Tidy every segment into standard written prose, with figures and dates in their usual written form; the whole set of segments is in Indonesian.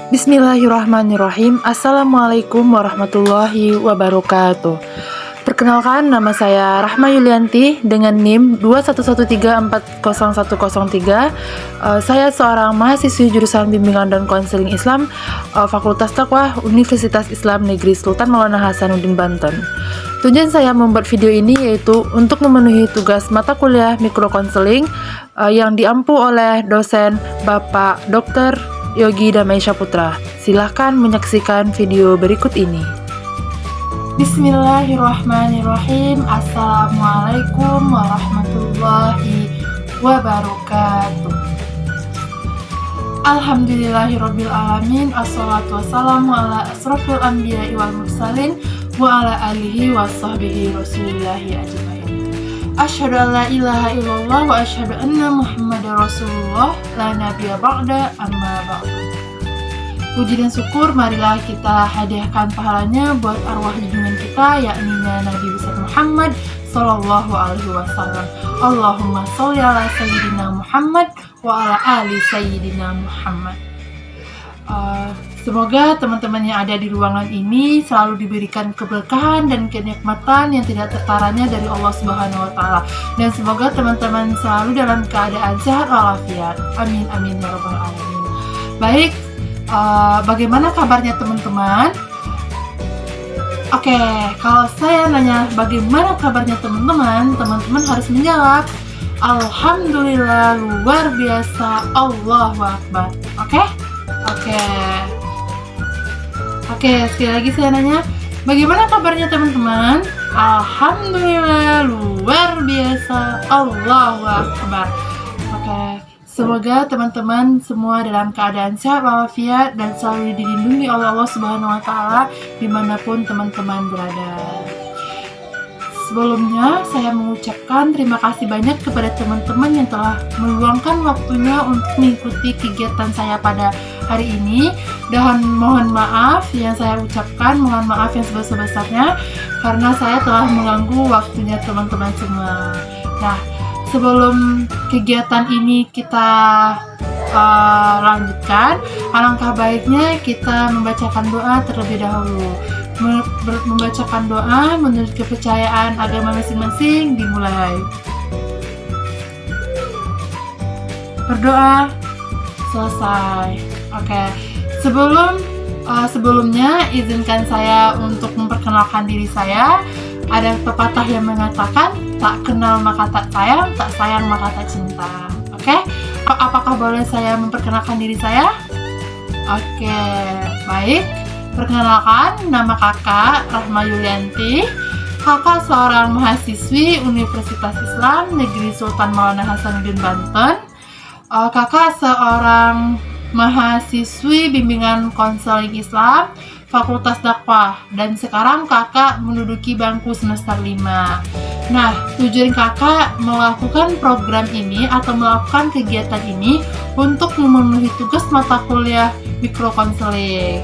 Bismillahirrahmanirrahim. Assalamualaikum warahmatullahi wabarakatuh. Perkenalkan, nama saya Rahma Yulianti dengan NIM 211340103. Saya seorang mahasiswi jurusan Bimbingan dan Konseling Islam, Fakultas Taqwa Universitas Islam Negeri Sultan Maulana Hasanuddin Banten. Tujuan saya membuat video ini yaitu untuk memenuhi tugas mata kuliah mikrokonseling yang diampu oleh dosen Bapak Dr. Yogi Damaisya Putra. Silahkan menyaksikan video berikut ini. Bismillahirrahmanirrahim. Assalamualaikum warahmatullahi wabarakatuh. Alhamdulillahirabbil alamin. Assalatu wassalamu ala asrofil anbiya'i wal mursalin wa ala alihi wa sahbihi rasulillahi ajmain. Asyhadu an la ilaha illallah wa asyhadu anna Muhammadar Rasulullah la nabiyya ba'da amma ba'du. Puji dan syukur marilah kita hadiahkan pahalanya buat arwah junjungan kita yakni Nabi besar Muhammad sallallahu alaihi wasallam. Allahumma sholli ala sayyidina Muhammad wa ala ali sayyidina Muhammad. Semoga teman-teman yang ada di ruangan ini selalu diberikan keberkahan dan kenikmatan yang tidak tertaranya dari Allah Subhanahu wa taala. Dan semoga teman-teman selalu dalam keadaan sehat walafiat. Amin amin ya rabbal alamin. Baik, bagaimana kabarnya teman-teman? Oke, kalau saya nanya bagaimana kabarnya teman-teman, teman-teman harus menjawab Alhamdulillah luar biasa, Allahu Akbar. Oke, sekali lagi saya nanya, bagaimana kabarnya teman-teman? Alhamdulillah luar biasa, Allahu Akbar. Oke, semoga teman-teman semua dalam keadaan sehat walafiat dan selalu dilindungi oleh Allah Subhanahu wa taala dimanapun teman-teman berada. Sebelumnya saya mengucapkan terima kasih banyak kepada teman-teman yang telah meluangkan waktunya untuk mengikuti kegiatan saya pada hari ini. Dan mohon maaf yang saya ucapkan, mohon maaf yang sebesar-besarnya karena saya telah mengganggu waktunya teman-teman semua. Nah, sebelum kegiatan ini kita lanjutkan, alangkah baiknya kita membacakan doa terlebih dahulu. Membacakan doa menurut kepercayaan agama masing-masing dimulai. Berdoa selesai. Oke. Sebelumnya izinkan saya untuk memperkenalkan diri saya. Ada pepatah yang mengatakan tak kenal maka tak sayang maka tak cinta. Oke? Apakah boleh saya memperkenalkan diri saya? Oke, baik. Perkenalkan, nama kakak Rahma Yulianti. Kakak seorang mahasiswi Universitas Islam Negeri Sultan Maulana Hasanuddin Banten. Kakak seorang mahasiswi Bimbingan Konseling Islam Fakultas Dakwah, dan sekarang kakak menduduki bangku semester 5. Nah, tujuan kakak melakukan program ini atau melakukan kegiatan ini untuk memenuhi tugas mata kuliah mikrokonseling.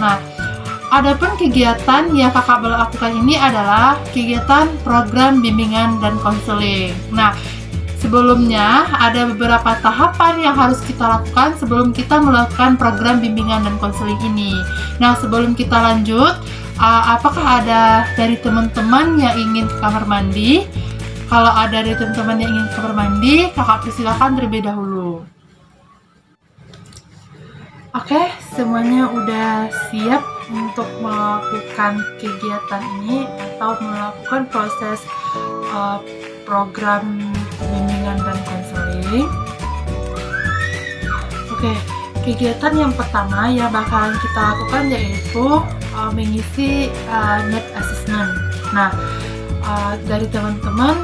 Nah, adapun kegiatan yang kakak lakukan ini adalah kegiatan program bimbingan dan konseling. Nah, sebelumnya ada beberapa tahapan yang harus kita lakukan sebelum kita melakukan program bimbingan dan konseling ini. Nah, sebelum kita lanjut, apakah ada dari teman-teman yang ingin ke kamar mandi? Kalau ada dari teman-teman yang ingin ke kamar mandi, kakak persilakan terlebih dahulu. Oke, semuanya udah siap untuk melakukan kegiatan ini atau melakukan proses program bimbingan dan konseling. Oke, kegiatan yang pertama yang bakalan kita lakukan yaitu mengisi need assessment. Nah, dari teman-teman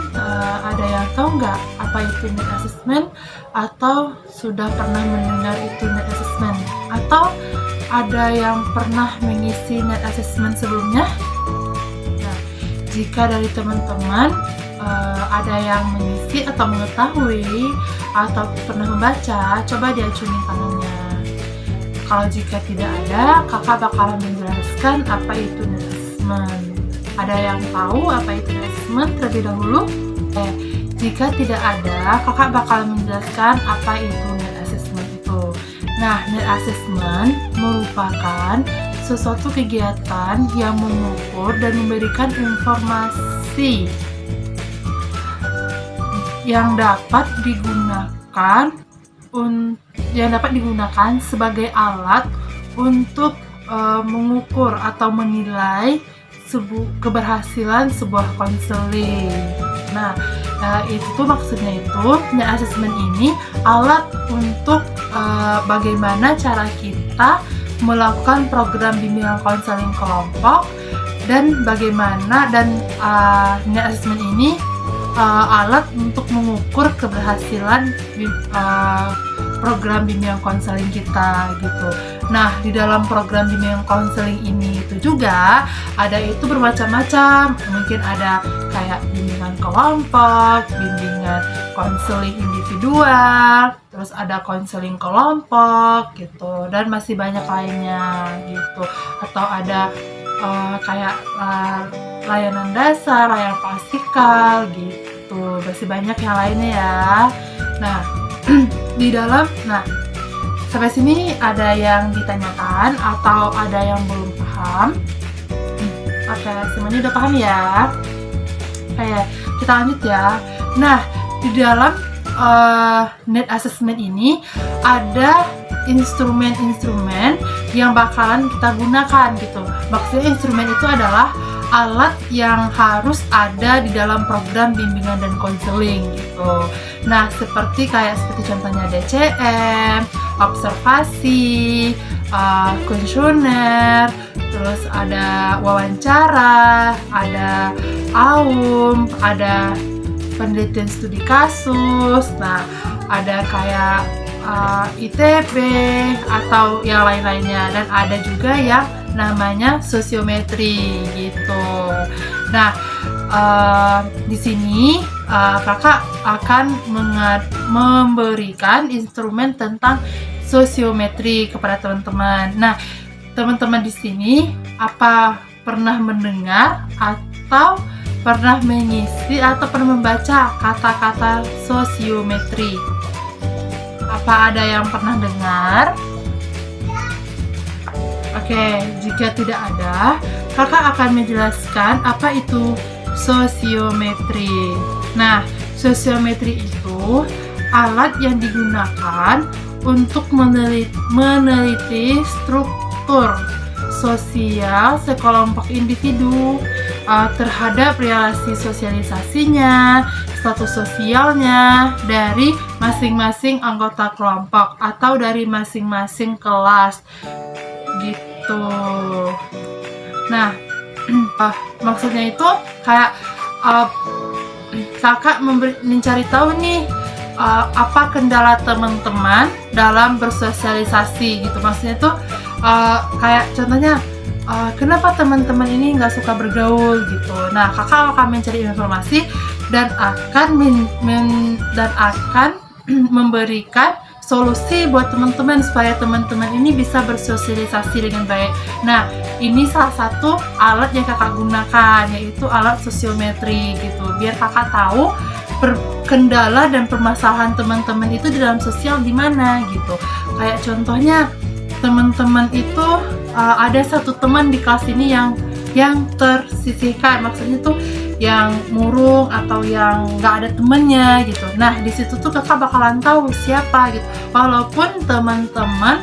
ada yang tahu nggak apa itu need assessment, atau sudah pernah mendengar itu need assessment, atau ada yang pernah mengisi need assessment sebelumnya? Nah, jika dari teman-teman ada yang mengisi atau mengetahui atau pernah membaca, coba diacungin tangannya. Kalau jika tidak ada, kakak bakalan menjelaskan apa itu need assessment. Ada yang tahu apa itu need assessment terlebih dahulu? Jika tidak ada, kakak bakalan menjelaskan apa itu need assessment itu. Nah, net assessment merupakan sesuatu kegiatan yang mengukur dan memberikan informasi yang dapat digunakan sebagai alat untuk mengukur atau menilai keberhasilan sebuah konseling. Nah, itu maksudnya itu net assessment ini alat untuk bagaimana cara kita melakukan program bimbingan konseling kelompok dan bagaimana net assessment ini alat untuk mengukur keberhasilan program bimbingan konseling kita gitu. Nah, di dalam program bimbingan konseling ini itu juga ada itu bermacam-macam. Mungkin ada kayak bimbingan kelompok, bimbingan konseling individual, terus ada konseling kelompok gitu, dan masih banyak lainnya gitu. Atau ada kayak layanan dasar, layanan klasikal gitu. Masih banyak yang lainnya ya. Nah, sampai sini ada yang ditanyakan atau ada yang belum paham? Oke, semuanya udah paham ya? Oke, kita lanjut ya. Nah, di dalam net assessment ini ada instrumen-instrumen yang bakalan kita gunakan gitu. Maksudnya instrumen itu adalah alat yang harus ada di dalam program bimbingan dan konseling gitu. Nah, seperti contohnya DCM, observasi, kuesioner, terus ada wawancara, ada AUM, ada penelitian studi kasus. Nah, ada kayak ITB atau yang lain-lainnya, dan ada juga yang namanya sosiometri gitu. Nah, di sini kakak akan memberikan instrumen tentang sosiometri kepada teman-teman. Nah, teman-teman di sini apa pernah mendengar atau pernah mengisi atau pernah membaca kata-kata sosiometri? Apa ada yang pernah dengar? Oke, jika tidak ada, kakak akan menjelaskan apa itu sosiometri. Nah, sosiometri itu alat yang digunakan untuk meneliti struktur sosial sekelompok individu terhadap relasi sosialisasinya, status sosialnya dari masing-masing anggota kelompok atau dari masing-masing kelas gitu. Nah, maksudnya itu kayak kakak mencari tahu nih apa kendala teman-teman dalam bersosialisasi gitu. Maksudnya tuh kayak contohnya kenapa teman-teman ini nggak suka bergaul gitu. Nah, kakak akan mencari informasi dan akan memberikan solusi buat teman-teman supaya teman-teman ini bisa bersosialisasi dengan baik. Nah, ini salah satu alat yang kakak gunakan, yaitu alat sosiometri gitu. Biar kakak tahu kendala dan permasalahan teman-teman itu di dalam sosial di mana gitu. Kayak contohnya teman-teman itu ada satu teman di kelas ini yang tersisihkan, maksudnya tuh yang murung atau yang nggak ada temennya gitu. Nah, di situ tuh kakak bakalan tahu siapa gitu. Walaupun teman-teman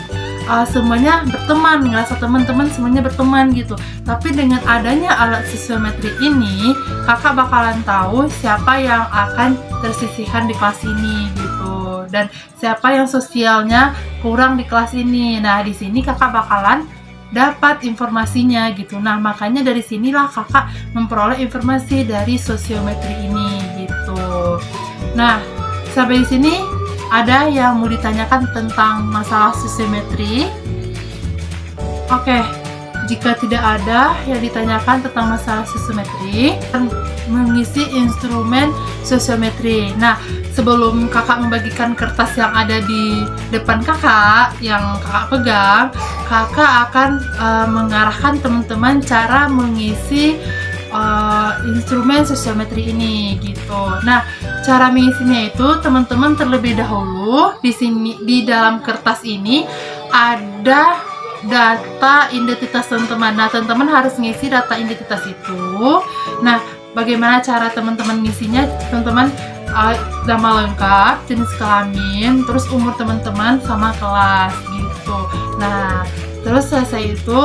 semuanya berteman, ngerasa teman-teman semuanya berteman gitu. Tapi dengan adanya alat sosiometri ini, kakak bakalan tahu siapa yang akan tersisihkan di kelas ini gitu. Dan siapa yang sosialnya kurang di kelas ini. Nah, di sini kakak bakalan dapat informasinya gitu. Nah, makanya dari sinilah kakak memperoleh informasi dari sosiometri ini gitu. Nah, sampai di sini ada yang mau ditanyakan tentang masalah sosiometri? Oke, jika tidak ada yang ditanyakan tentang masalah sosiometri, mengisi instrumen sosiometri. Nah, sebelum kakak membagikan kertas yang ada di depan kakak, yang kakak pegang, kakak akan mengarahkan teman-teman cara mengisi instrumen sosiometri ini gitu. Nah, cara mengisinya itu teman-teman terlebih dahulu di dalam kertas ini ada data identitas teman-teman. Nah, teman-teman harus ngisi data identitas itu. Nah, bagaimana cara teman-teman ngisinya? Teman-teman nama lengkap, jenis kelamin, terus umur teman-teman sama kelas gitu. Nah, terus selesai itu,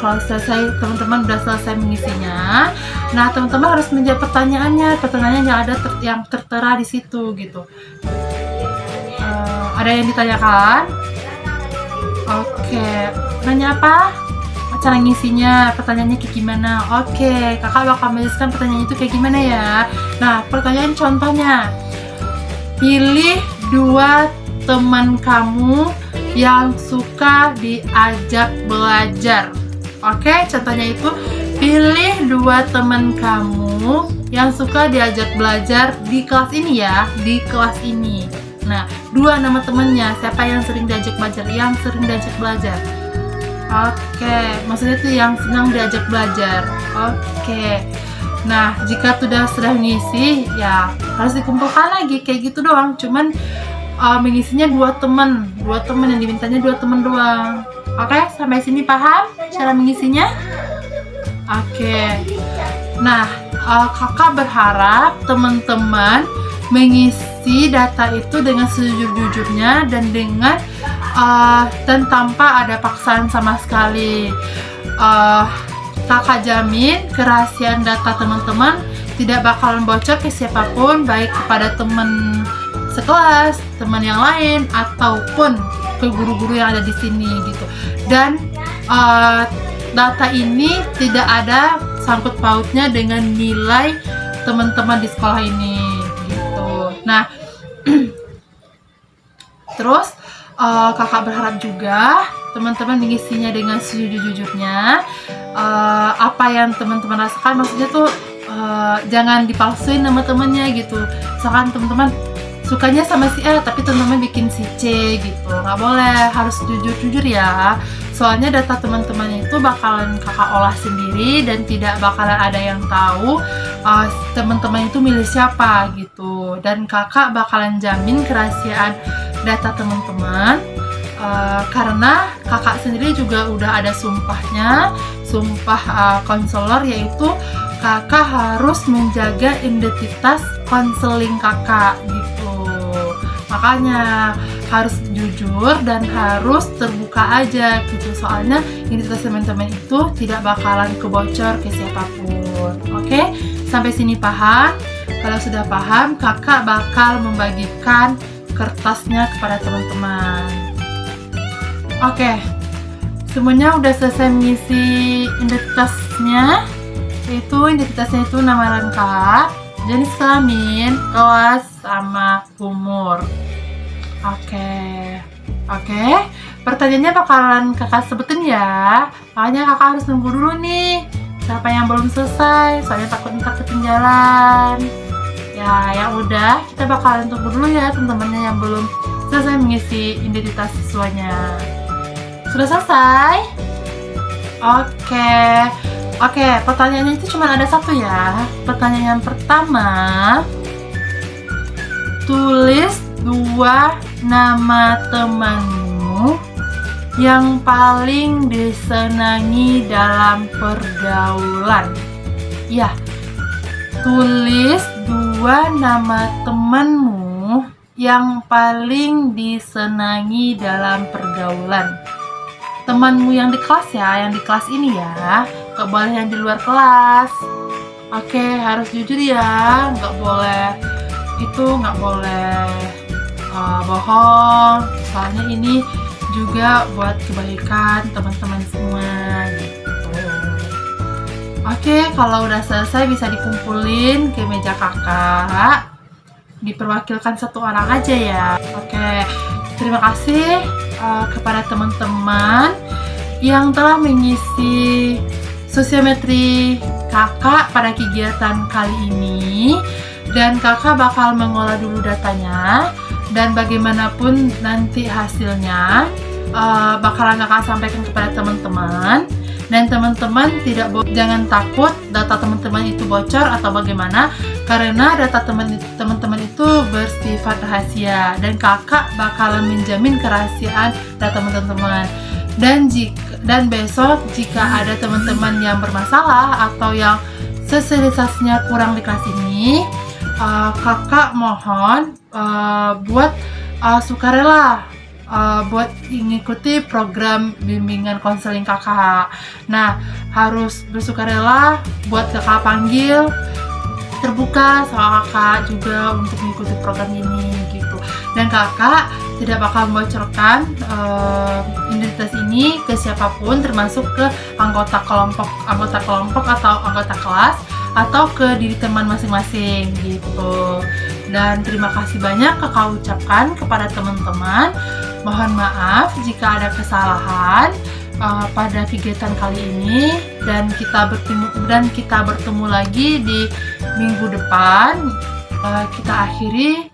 kalau selesai teman-teman udah selesai mengisinya, nah teman-teman harus menjawab pertanyaan yang ada yang tertera di situ gitu. Ada yang ditanyakan? Oke, nanya apa? Cara ngisinya, pertanyaannya kayak gimana? Oke, kakak bakal menuliskan pertanyaan itu kayak gimana ya. Nah, pertanyaan contohnya, pilih 2 teman kamu yang suka diajak belajar. Oke, contohnya itu, pilih 2 teman kamu yang suka diajak belajar di kelas ini ya, di kelas ini. Nah, 2 nama temennya, siapa yang sering diajak belajar? Yang sering diajak belajar. Oke, maksudnya itu yang senang diajak belajar. Oke. Nah, jika sudah ngisi, ya harus dikumpulkan lagi kayak gitu doang. Cuman mengisinya 2 teman yang dimintanya 2 teman doang. Oke, sampai sini paham cara mengisinya? Oke. Nah, kakak berharap teman-teman mengisi data itu dengan sejujur-jujurnya dan tanpa ada paksaan sama sekali. Kakak jamin kerahasiaan data teman-teman tidak bakalan bocor ke siapapun, baik kepada teman sekelas, teman yang lain, ataupun ke guru-guru yang ada di sini gitu. Dan data ini tidak ada sangkut pautnya dengan nilai teman-teman di sekolah ini gitu. Nah, terus kakak berharap juga teman-teman mengisinya dengan sejujur-jujurnya. Apa yang teman-teman rasakan, maksudnya tuh jangan dipalsuin nama temannya gitu. Misalkan teman-teman sukanya sama si A tapi teman-teman bikin si C gitu, nggak boleh, harus jujur-jujur ya. Soalnya data teman-teman itu bakalan kakak olah sendiri dan tidak bakalan ada yang tahu teman-teman itu milih siapa gitu. Dan kakak bakalan jamin kerahasiaan data teman-teman karena kakak sendiri juga udah ada sumpahnya, sumpah konselor, yaitu kakak harus menjaga identitas konseling kakak gitu. Makanya harus jujur dan harus terbuka aja gitu, soalnya identitas teman-teman itu tidak bakalan kebocor ke siapapun. Oke, sampai sini paham? Kalau sudah paham, kakak bakal membagikan kertasnya kepada teman-teman. Oke, semuanya udah selesai mengisi identitasnya. Identitasnya itu nama lengkap, jenis kelamin, kelas, sama umur. Oke. Pertanyaannya bakalan kakak sebutin ya. Makanya kakak harus nunggu dulu nih siapa yang belum selesai, soalnya takut ntar ketinggalan. Ya udah, kita bakalan tunggu dulu ya teman-temannya yang belum selesai mengisi identitas siswanya. Sudah selesai? Oke, pertanyaannya itu cuma ada satu ya. Pertanyaan yang pertama, tulis 2 nama temanmu yang paling disenangi dalam pergaulan. Ya, tulis 2 nama temanmu yang paling disenangi dalam pergaulan. Temanmu yang di kelas ya, yang di kelas ini ya, gak boleh yang di luar kelas. Oke, harus jujur ya, gak boleh bohong, soalnya ini juga buat kebaikan teman-teman semua gitu. Oke, kalau udah selesai bisa dikumpulin ke meja kakak, diperwakilkan 1 orang aja ya. Oke, terima kasih kepada teman-teman yang telah mengisi sosiometri kakak pada kegiatan kali ini. Dan kakak bakal mengolah dulu datanya, dan bagaimanapun nanti hasilnya bakalan kakak sampaikan kepada teman-teman. Dan teman-teman jangan takut data teman-teman itu bocor atau bagaimana, karena data teman-teman itu itu bersifat rahasia dan kakak bakalan menjamin kerahasiaan data teman-teman. Dan besok jika ada teman-teman yang bermasalah atau yang sosialisasinya kurang di kelas ini, kakak mohon buat sukarela buat mengikuti program bimbingan konseling kakak. Nah, harus bersukarela buat kakak panggil, terbuka sama kakak juga untuk mengikuti program ini gitu. Dan kakak tidak bakal membocorkan identitas ini ke siapapun, termasuk ke anggota kelompok atau anggota kelas atau ke diri teman masing-masing gitu. Dan terima kasih banyak kakak ucapkan kepada teman-teman. Mohon maaf jika ada kesalahan pada kegiatan kali ini, dan kita bertemu lagi di minggu depan. Kita akhiri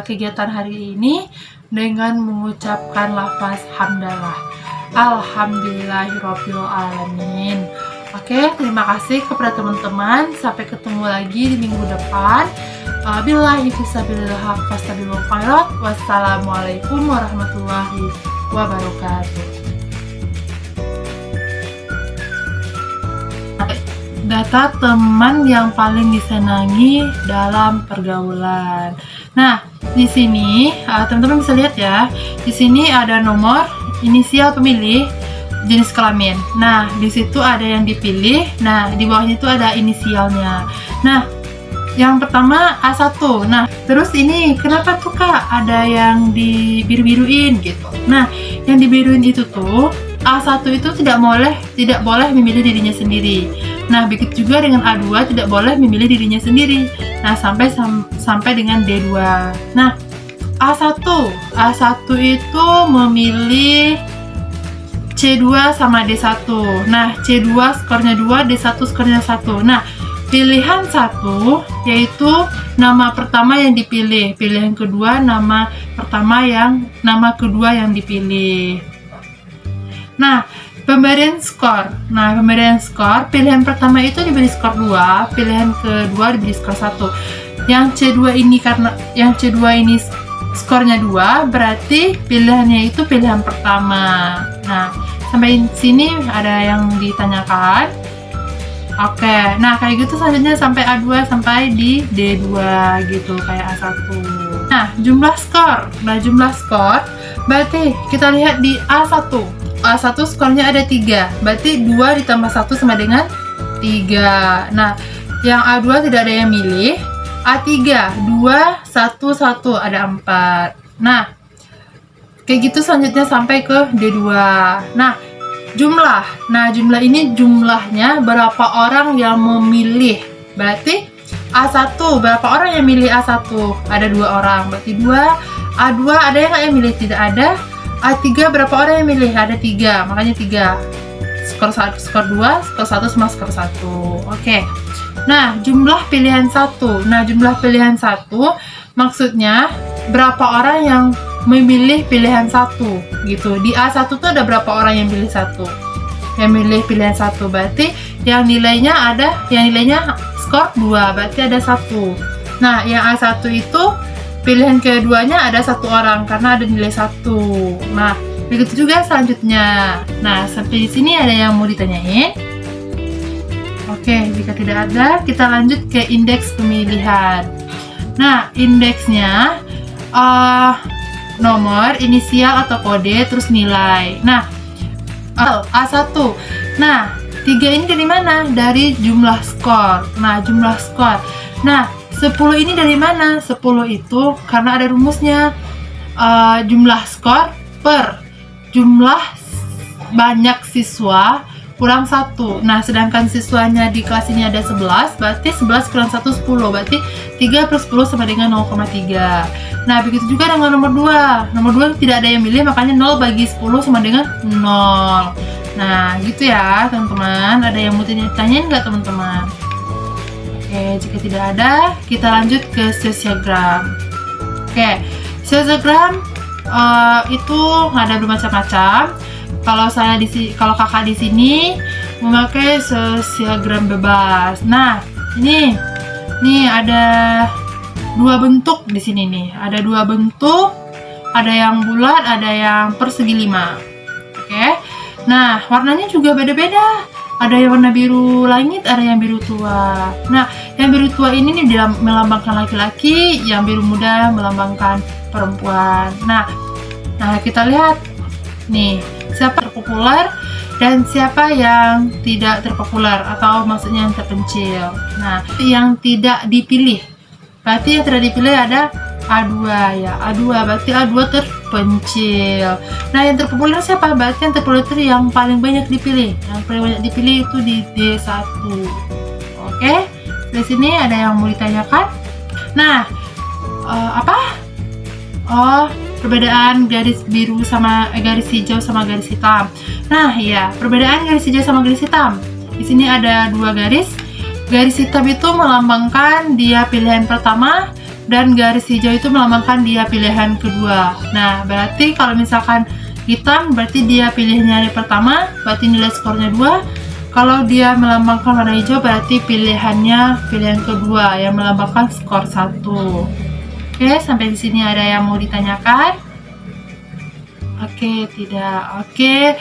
kegiatan hari ini dengan mengucapkan lafaz hamdalah. Alhamdulillahirabbil alamin. Oke, terima kasih kepada teman-teman. Sampai ketemu lagi di minggu depan. Billahi fisabilillah haq fastabilul khairat. Wassalamualaikum warahmatullahi wabarakatuh. Data teman yang paling disenangi dalam pergaulan. Nah, di sini teman-teman bisa lihat ya. Di sini ada nomor, inisial pemilih, jenis kelamin. Nah, di situ ada yang dipilih. Nah, di bawahnya itu ada inisialnya. Nah, yang pertama A1. Nah, terus ini kenapa tuh Kak ada yang dibiru-biruin gitu. Nah, yang dibiruin itu tuh A1 itu tidak boleh memilih dirinya sendiri. Nah, begitu juga dengan A2 tidak boleh memilih dirinya sendiri. Nah, sampai dengan D2. Nah, A1 itu memilih C2 sama D1. Nah, C2 skornya 2, D1 skornya 1. Nah, pilihan 1 yaitu nama pertama yang dipilih, pilihan kedua nama kedua yang dipilih. Nah, pemberian skor. Pilihan pertama itu diberi skor 2, pilihan kedua diberi skor 1. Yang C2 ini skornya 2, berarti pilihannya itu pilihan pertama. Nah, sampai sini ada yang ditanyakan. Oke, nah kayak gitu selanjutnya sampai A2 sampai di D2 gitu, kayak A1. Nah, jumlah skor berarti kita lihat di A1 skornya ada 3, berarti 2 ditambah 1 sama dengan 3. Nah, yang A2 tidak ada yang milih. A3 2, 1, 1 ada 4. Nah, kayak gitu selanjutnya sampai ke D2. Nah, jumlah ini jumlahnya berapa orang yang memilih. Berarti A1 berapa orang yang milih A1? Ada 2 orang, berarti 2. A2 ada yang nggak yang milih? Tidak ada. A3 berapa orang yang milih? Ada 3, makanya 3. Skor 1, skor 2, skor 1 sama skor 1. Oke. Nah, jumlah pilihan 1. Nah, jumlah pilihan 1 maksudnya berapa orang yang memilih pilihan 1 gitu. Di A1 tuh ada berapa orang yang pilih 1? Yang milih pilihan 1, berarti yang nilainya skor 2, berarti ada 1. Nah, yang A1 itu pilihan keduanya ada 1 orang karena ada nilai 1. Nah, begitu juga selanjutnya. Nah, sampai di sini ada yang mau ditanyain? Oke, jika tidak ada, kita lanjut ke indeks pemilihan. Nah, indeksnya nomor, inisial atau kode, terus nilai. Nah, A1. Nah, 3 ini dari mana? Dari jumlah skor. Nah, jumlah skor. Nah, 10 ini dari mana? 10 itu karena ada rumusnya. Jumlah skor per jumlah banyak siswa kurang 1. Nah, sedangkan siswanya di kelas ini ada 11, berarti 11 kurang 1, 10. Berarti 3 plus 10 sama dengan 0,3. Nah, begitu juga dengan nomor 2. Nomor 2 tidak ada yang milih, makanya 0 bagi 10 sama dengan 0. Nah, gitu ya, teman-teman. Ada yang mau ditanyain nggak, teman-teman? Oke, jika tidak ada, kita lanjut ke sesiogram. Oke, sesiogram itu ada bermacam-macam. Kalau kakak di sini memakai sesiogram bebas. Nah, ini ada dua bentuk di sini nih. Ada dua bentuk, ada yang bulat, ada yang persegi 5. Oke. Nah, warnanya juga beda-beda. Ada yang warna biru langit, ada yang biru tua. Nah, yang biru tua ini nih melambangkan laki-laki, yang biru muda melambangkan perempuan. Nah, kita lihat nih, siapa terpopuler dan siapa yang tidak terpopuler, atau maksudnya yang terpencil. Nah, yang tidak dipilih. Berarti yang tidak dipilih ada A2 ya. A2 berarti A2 terpencil. Nah, yang terpopuler siapa? Berarti yang terpopuler itu yang paling banyak dipilih. Yang paling banyak dipilih itu di D1. Oke. Di sini ada yang mau ditanyakan. Nah, apa? Oh, perbedaan garis biru sama garis hijau sama garis hitam. Nah, iya, perbedaan garis hijau sama garis hitam. Di sini ada dua garis. Garis hitam itu melambangkan dia pilihan pertama, dan garis hijau itu melambangkan dia pilihan kedua. Nah, berarti kalau misalkan hitam berarti dia pilihannya yang pertama, berarti nilai skornya 2. Kalau dia melambangkan warna hijau berarti pilihan kedua yang melambangkan skor 1. Oke, sampai di sini ada yang mau ditanyakan? Oke, tidak. Oke,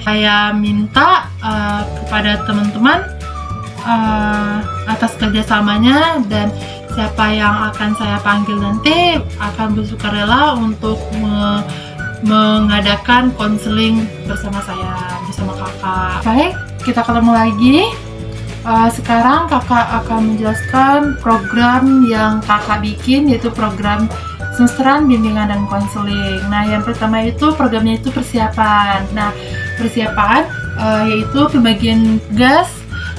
saya minta kepada teman-teman atas kerjasamanya, dan siapa yang akan saya panggil nanti akan bersukarela untuk mengadakan konseling bersama saya, bersama kakak. Baik, kita ketemu lagi. Sekarang kakak akan menjelaskan program yang kakak bikin, yaitu program semesteran bimbingan dan konseling. Nah, yang pertama itu programnya itu persiapan. Nah, persiapan yaitu pembagian tugas,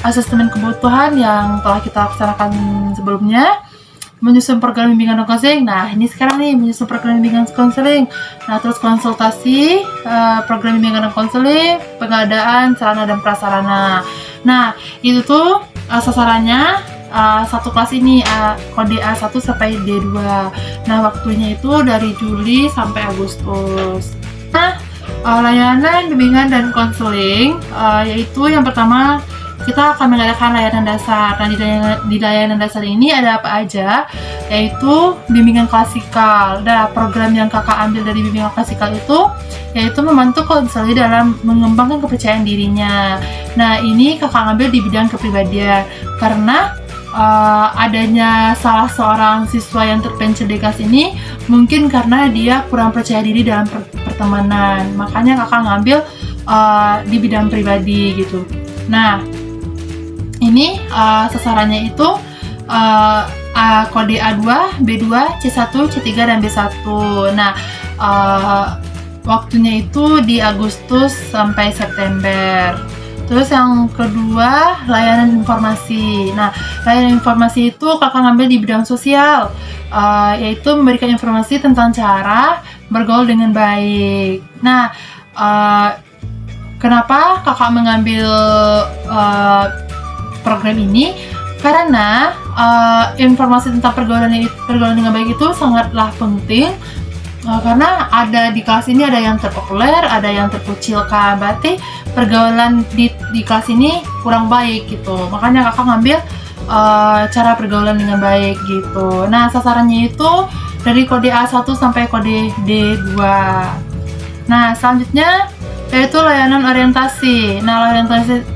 asesmen kebutuhan yang telah kita laksanakan sebelumnya, menyusun program bimbingan dan konseling. Nah, ini sekarang nih menyusun program bimbingan dan konseling. Nah, terus konsultasi program bimbingan dan konseling, pengadaan sarana dan prasarana. Nah, itu tuh sasarannya satu kelas ini kode A1 sampai D2. Nah, waktunya itu dari Juli sampai Agustus. Nah, layanan bimbingan dan konseling yaitu yang pertama kita akan mengadakan layanan dasar. Nah, di layanan dasar ini ada apa aja? Yaitu bimbingan klasikal. Nah, program yang kakak ambil dari bimbingan klasikal itu yaitu membantu konselor dalam mengembangkan kepercayaan dirinya. Nah, ini kakak ambil di bidang kepribadian karena adanya salah seorang siswa yang terpencil di kelas ini mungkin karena dia kurang percaya diri dalam pertemanan. Makanya kakak ngambil di bidang pribadi gitu. Nah, ini sasarannya itu kode A2, B2, C1, C3, dan B1. Nah, waktunya itu di Agustus sampai September. Terus yang kedua, layanan informasi. Nah, layanan informasi itu kakak ngambil di bidang sosial, yaitu memberikan informasi tentang cara bergaul dengan baik. Nah, kenapa kakak mengambil program ini? Karena informasi tentang pergaulan dengan baik itu sangatlah penting. Karena ada di kelas ini ada yang terpopuler, ada yang terkucilkan. Berarti pergaulan di kelas ini kurang baik gitu. Makanya kakak ngambil cara pergaulan dengan baik gitu. Nah, sasarannya itu dari kode A1 sampai kode D2. Nah, selanjutnya yaitu layanan orientasi. Nah,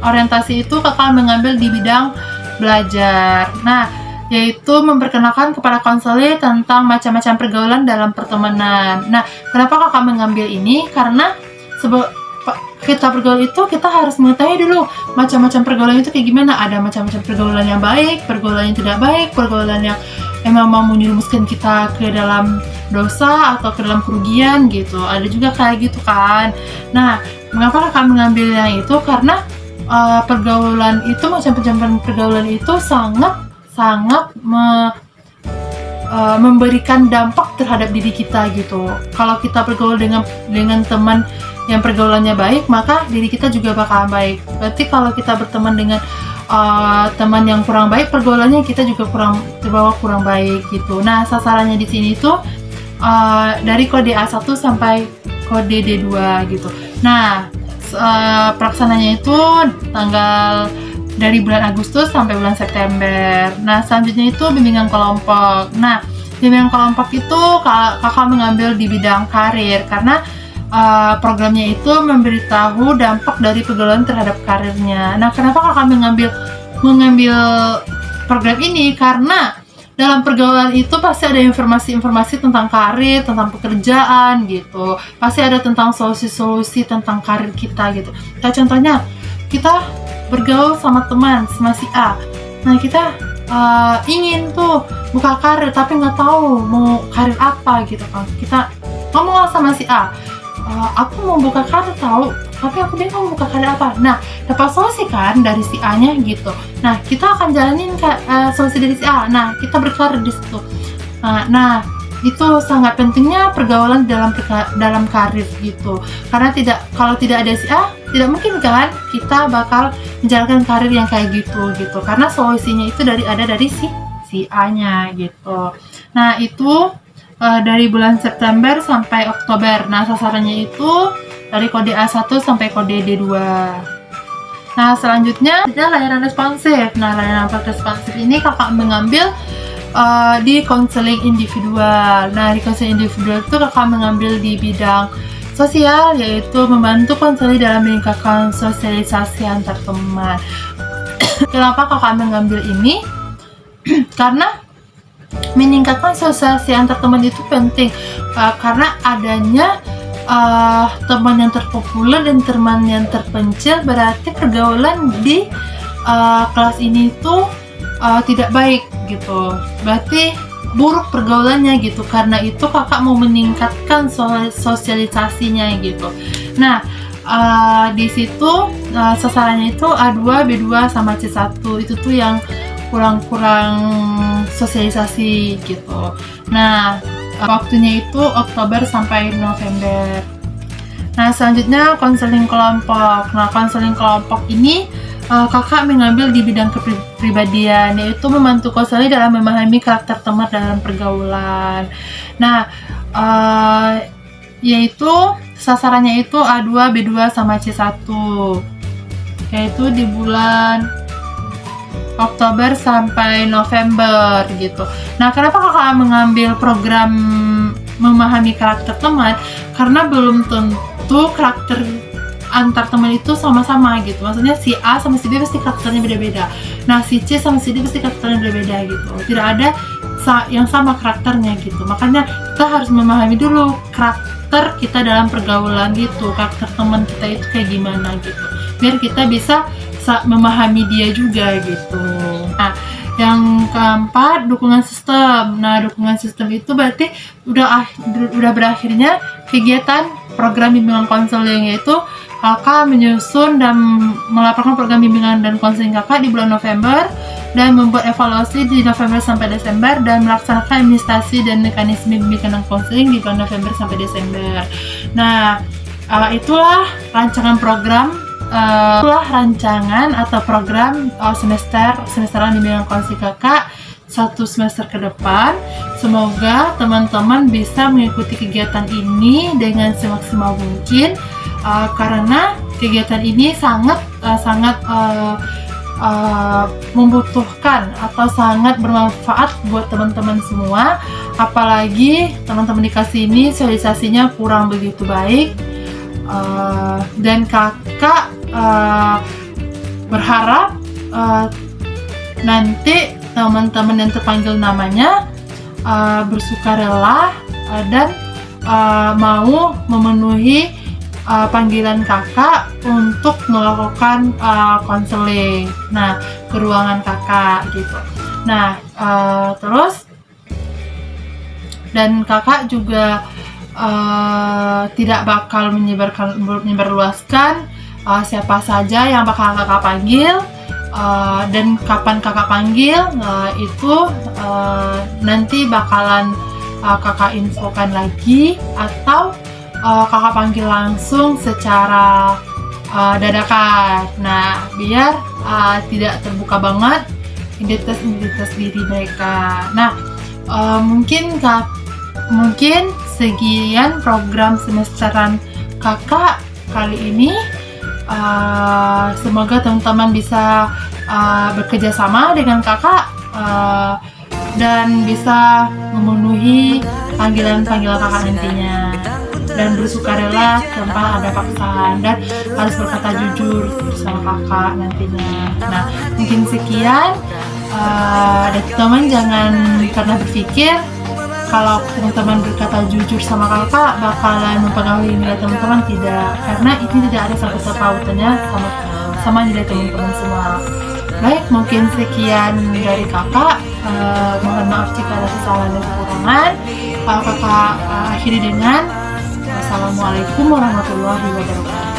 orientasi itu kakak mengambil di bidang belajar. Nah, yaitu memperkenalkan kepada konselor tentang macam-macam pergaulan dalam pertemanan. Nah, kenapa kakak mengambil ini? Karena kita bergaul itu kita harus mengetahui dulu macam-macam pergaulan itu kayak gimana. Ada macam-macam pergaulan yang baik, pergaulan yang tidak baik, pergaulan yang emang mau menyerumuskan kita ke dalam dosa atau ke dalam kerugian gitu. Ada juga kayak gitu kan. Nah, mengapa kakak mengambil yang itu? Karena pergaulan itu, macam-macam pergaulan itu sangat memberikan dampak terhadap diri kita gitu. Kalau kita bergaul dengan teman yang pergaulannya baik, maka diri kita juga bakalan baik. Berarti kalau kita berteman dengan teman yang kurang baik, pergaulannya kita juga terbawa kurang baik gitu. Nah, sasarannya di sini tuh dari kode A1 sampai kode D2 gitu. Nah, pelaksananya itu tanggal dari bulan Agustus sampai bulan September. Nah, selanjutnya itu bimbingan kelompok. Nah, bimbingan kelompok itu kakak mengambil di bidang karir karena programnya itu memberitahu dampak dari pergaulan terhadap karirnya. Nah, kenapa kakak mengambil program ini? Karena dalam pergaulan itu pasti ada informasi-informasi tentang karir, tentang pekerjaan gitu. Pasti ada tentang solusi-solusi tentang karir kita gitu. Kayak contohnya, kita bergaul sama teman, sama si A. Nah, kita ingin tuh buka karir tapi nggak tahu mau karir apa gitu kan. Kita ngomong sama si A, aku mau buka karir tahu, tapi aku bingung mau buka karir apa. Nah, dapat solusi kan dari si A-nya gitu. Nah, kita akan jalanin solusi dari si A. Nah, kita berkarir di situ. Nah, itu sangat pentingnya pergaulan dalam karir gitu. Karena kalau tidak ada si A, tidak mungkin kan kita bakal menjalankan karir yang kayak gitu. Karena solusinya itu ada dari si A-nya gitu. Nah, itu dari bulan September sampai Oktober. Nah, sasarannya itu dari kode A1 sampai kode D2. Nah, selanjutnya ada layanan responsif. Nah, layanan responsif ini kakak mengambil di konseling individual. Nah, di konseling individual itu kakak mengambil di bidang sosial, yaitu membantu konseling dalam meningkatkan sosialisasi antar teman. Kenapa kakak mengambil ini? Karena meningkatkan sosialisasi antar teman itu penting, karena adanya teman yang terpopuler dan teman yang terpencil, berarti pergaulan di kelas ini tuh tidak baik gitu, berarti buruk pergaulannya gitu. Karena itu kakak mau meningkatkan sosialisasinya gitu. Nah, di situ sasarannya itu A2, B2 sama C1. Itu tuh yang kurang sosialisasi gitu. Nah, waktunya itu Oktober sampai November. Nah, selanjutnya konseling kelompok. Nah, konseling kelompok ini kakak mengambil di bidang kepribadian, yaitu membantu konselor dalam memahami karakter teman dalam pergaulan. Nah, yaitu sasarannya itu A2, B2 sama C1, yaitu di bulan Oktober sampai November gitu. Nah, kenapa kakak mengambil program memahami karakter teman? Karena belum tentu karakter antar teman itu sama-sama gitu. Maksudnya si A sama si B pasti karakternya beda-beda. Nah, si C sama si D pasti karakternya beda-beda gitu. Tidak ada yang sama karakternya gitu. Makanya kita harus memahami dulu karakter kita dalam pergaulan gitu. Karakter teman kita itu kayak gimana gitu. Biar kita bisa memahami dia juga gitu. Nah, yang keempat, dukungan sistem. Nah, dukungan sistem itu berarti udah berakhirnya kegiatan program bimbingan konseling, yaitu kakak menyusun dan melaporkan program bimbingan dan konseling kakak di bulan November dan membuat evaluasi di November sampai Desember dan melaksanakan administrasi dan mekanisme bimbingan dan konseling di bulan November sampai Desember. Nah, itulah rancangan program, rancangan atau program semesteran bimbingan konseling kakak 1 semester ke depan. Semoga teman-teman bisa mengikuti kegiatan ini dengan semaksimal mungkin, karena kegiatan ini sangat membutuhkan atau sangat bermanfaat buat teman-teman semua. Apalagi teman-teman di kelas ini sosialisasinya kurang begitu baik, dan kakak berharap nanti teman-teman yang terpanggil namanya bersukarela dan mau memenuhi panggilan kakak untuk melakukan konseling. Nah, ke ruangan kakak gitu. Nah, terus dan kakak juga tidak bakal menyebarluaskan siapa saja yang bakal kakak panggil, dan kapan kakak panggil itu nanti bakalan kakak infokan lagi, atau kakak panggil langsung secara dadakan. Nah, biar tidak terbuka banget identitas diri mereka. Nah, mungkin sekian program semesteran kakak kali ini. Semoga teman-teman bisa bekerja sama dengan kakak dan bisa memenuhi panggilan-panggilan kakak nantinya, dan bersukarela tanpa ada paksaan, dan harus berkata jujur bersama kakak nantinya. Nah, mungkin sekian. Dan teman-teman jangan pernah berpikir kalau teman-teman berkata jujur sama kakak bakalan mempengaruhi nilai teman-teman. Tidak, karena ini tidak ada sangkut pautannya sama nilai teman-teman semua. Baik, mungkin sekian dari kakak. Mohon maaf jika ada kesalahan dan kekurangan. Kakak akhiri dengan Assalamualaikum warahmatullahi wabarakatuh.